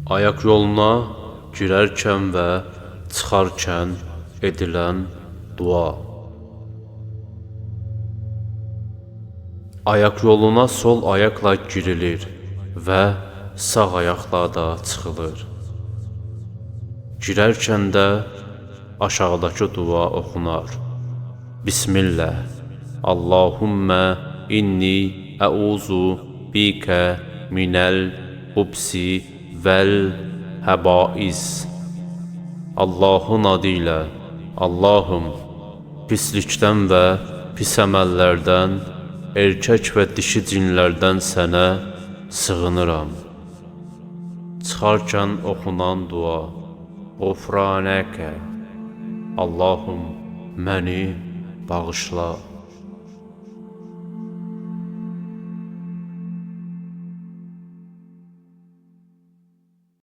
Ayaq yoluna girərkən və çıxarkən edilən dua. Ayaq yoluna sol ayaqla girilir və sağ ayaqla da çıxılır. Girərkən də aşağıdakı dua oxunar. Bismillah. Allahümmə inni əuzu bikə minəl xubsi vəl həbais. Allahın adı ilə, Allahım, pislikdən və pis əməllərdən, erkək və dişi cinlərdən sənə sığınıram. Çıxarkən oxunan dua. Ğufranəkə. Allahım, məni bağışla.